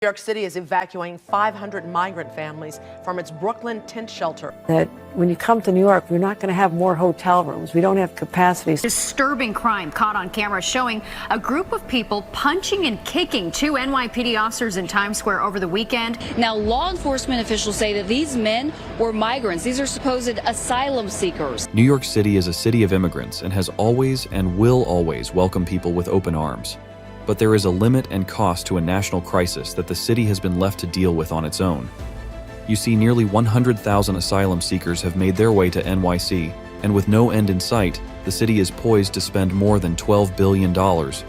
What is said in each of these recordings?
York City is evacuating 500 migrant families from its Brooklyn tent shelter. That when you come to New York, we're not going to have more hotel rooms. We don't have capacity. Disturbing crime caught on camera showing a group of people punching and kicking two NYPD officers in Times Square over the weekend. Now, law enforcement officials say that these men were migrants. These are supposed asylum seekers. New York City is a city of immigrants and has always and will always welcome people with open arms. But there is a limit and cost to a national crisis that the city has been left to deal with on its own. You see, nearly 100,000 asylum seekers have made their way to NYC, and with no end in sight, the city is poised to spend more than $12 billion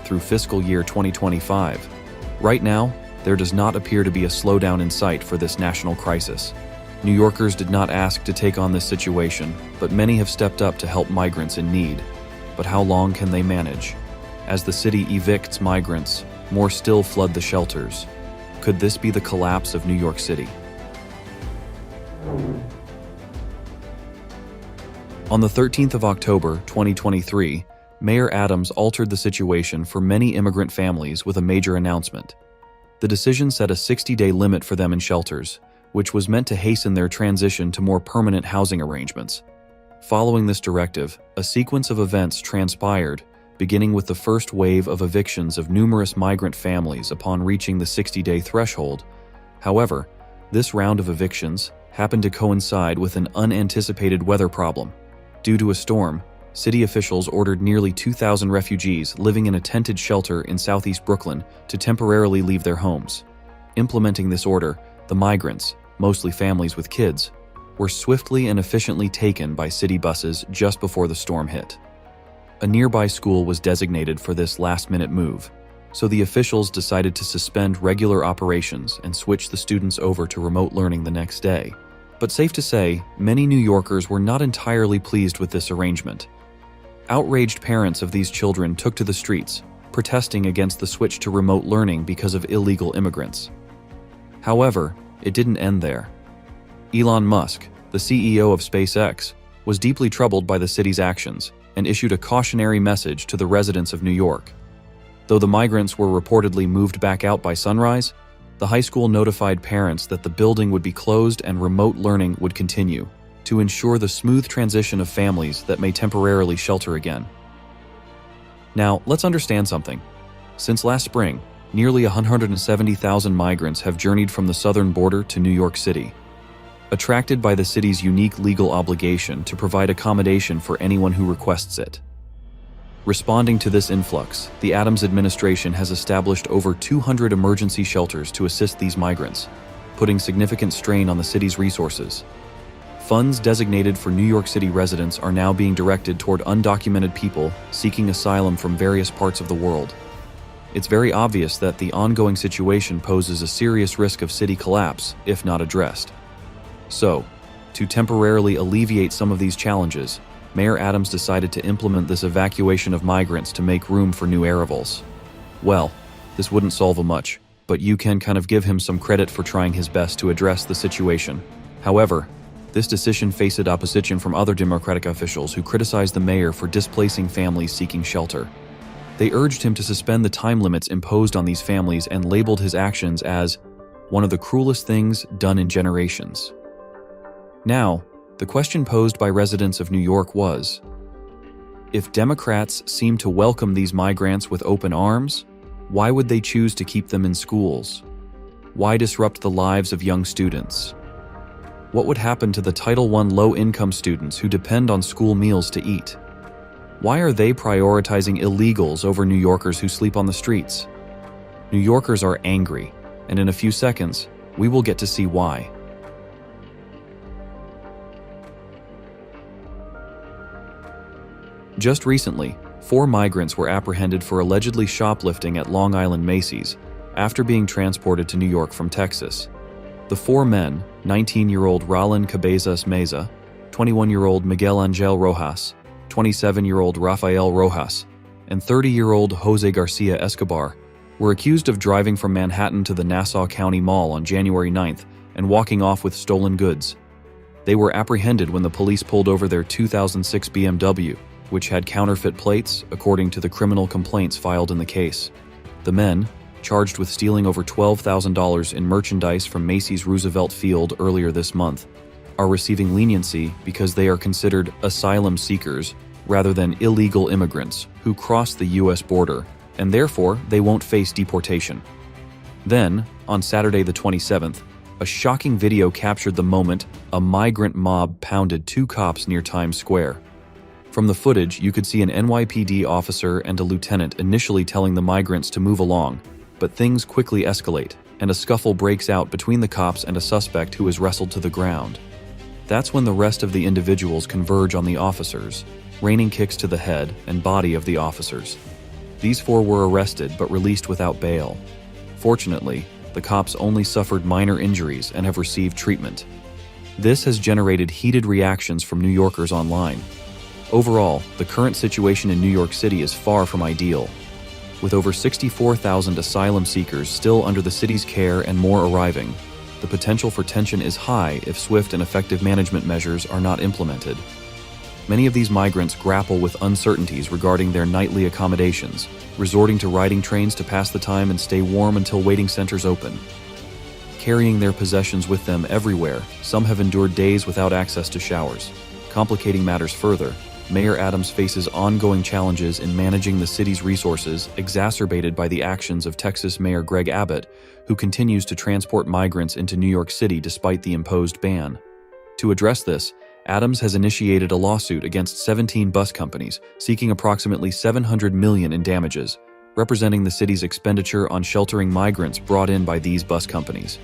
through fiscal year 2025. Right now, there does not appear to be a slowdown in sight for this national crisis. New Yorkers did not ask to take on this situation, but many have stepped up to help migrants in need. But how long can they manage? As the city evicts migrants, more still flood the shelters. Could this be the collapse of New York City? On the 13th of October, 2023, Mayor Adams altered the situation for many immigrant families with a major announcement. The decision set a 60-day limit for them in shelters, which was meant to hasten their transition to more permanent housing arrangements. Following this directive, a sequence of events transpired, beginning with the first wave of evictions of numerous migrant families upon reaching the 60-day threshold. However, this round of evictions happened to coincide with an unanticipated weather problem. Due to a storm, city officials ordered nearly 2,000 refugees living in a tented shelter in southeast Brooklyn to temporarily leave their homes. Implementing this order, the migrants, mostly families with kids, were swiftly and efficiently taken by city buses just before the storm hit. A nearby school was designated for this last-minute move, so the officials decided to suspend regular operations and switch the students over to remote learning the next day. But safe to say, many New Yorkers were not entirely pleased with this arrangement. Outraged parents of these children took to the streets, protesting against the switch to remote learning because of illegal immigrants. However, it didn't end there. Elon Musk, the CEO of SpaceX, was deeply troubled by the city's actions and issued a cautionary message to the residents of New York. Though the migrants were reportedly moved back out by sunrise, the high school notified parents that the building would be closed and remote learning would continue to ensure the smooth transition of families that may temporarily shelter again. Now, let's understand something. Since last spring, nearly 170,000 migrants have journeyed from the southern border to New York City, attracted by the city's unique legal obligation to provide accommodation for anyone who requests it. Responding to this influx, the Adams administration has established over 200 emergency shelters to assist these migrants, putting significant strain on the city's resources. Funds designated for New York City residents are now being directed toward undocumented people seeking asylum from various parts of the world. It's very obvious that the ongoing situation poses a serious risk of city collapse if not addressed. So, to temporarily alleviate some of these challenges, Mayor Adams decided to implement this evacuation of migrants to make room for new arrivals. Well, this wouldn't solve much, but you can kind of give him some credit for trying his best to address the situation. However, this decision faced opposition from other Democratic officials who criticized the mayor for displacing families seeking shelter. They urged him to suspend the time limits imposed on these families and labeled his actions as one of the cruelest things done in generations. Now, the question posed by residents of New York was, if Democrats seem to welcome these migrants with open arms, why would they choose to keep them in schools? Why disrupt the lives of young students? What would happen to the Title I low-income students who depend on school meals to eat? Why are they prioritizing illegals over New Yorkers who sleep on the streets? New Yorkers are angry, and in a few seconds, we will get to see why. Just recently, 4 migrants were apprehended for allegedly shoplifting at Long Island Macy's after being transported to New York from Texas. The 4 men, 19-year-old Roland Cabezas Meza, 21-year-old Miguel Angel Rojas, 27-year-old Rafael Rojas, and 30-year-old Jose Garcia Escobar, were accused of driving from Manhattan to the Nassau County Mall on January 9th and walking off with stolen goods. They were apprehended when the police pulled over their 2006 BMW, which had counterfeit plates, according to the criminal complaints filed in the case. The men, charged with stealing over $12,000 in merchandise from Macy's Roosevelt Field earlier this month, are receiving leniency because they are considered asylum seekers rather than illegal immigrants who cross the U.S. border, and therefore they won't face deportation. Then, on Saturday the 27th, a shocking video captured the moment a migrant mob pounded 2 cops near Times Square. From the footage, you could see an NYPD officer and a lieutenant initially telling the migrants to move along, but things quickly escalate, and a scuffle breaks out between the cops and a suspect who is wrestled to the ground. That's when the rest of the individuals converge on the officers, raining kicks to the head and body of the officers. These 4 were arrested but released without bail. Fortunately, the cops only suffered minor injuries and have received treatment. This has generated heated reactions from New Yorkers online. Overall, the current situation in New York City is far from ideal. With over 64,000 asylum seekers still under the city's care and more arriving, the potential for tension is high if swift and effective management measures are not implemented. Many of these migrants grapple with uncertainties regarding their nightly accommodations, resorting to riding trains to pass the time and stay warm until waiting centers open. Carrying their possessions with them everywhere, some have endured days without access to showers. Complicating matters further, Mayor Adams faces ongoing challenges in managing the city's resources, exacerbated by the actions of Texas Mayor Greg Abbott, who continues to transport migrants into New York City despite the imposed ban. To address this, Adams has initiated a lawsuit against 17 bus companies, seeking approximately $700 million in damages, representing the city's expenditure on sheltering migrants brought in by these bus companies.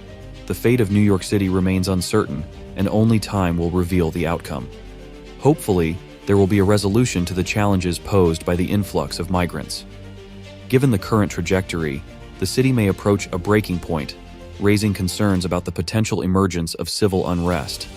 The fate of New York City remains uncertain, and only time will reveal the outcome. Hopefully, there will be a resolution to the challenges posed by the influx of migrants. Given the current trajectory, the city may approach a breaking point, raising concerns about the potential emergence of civil unrest.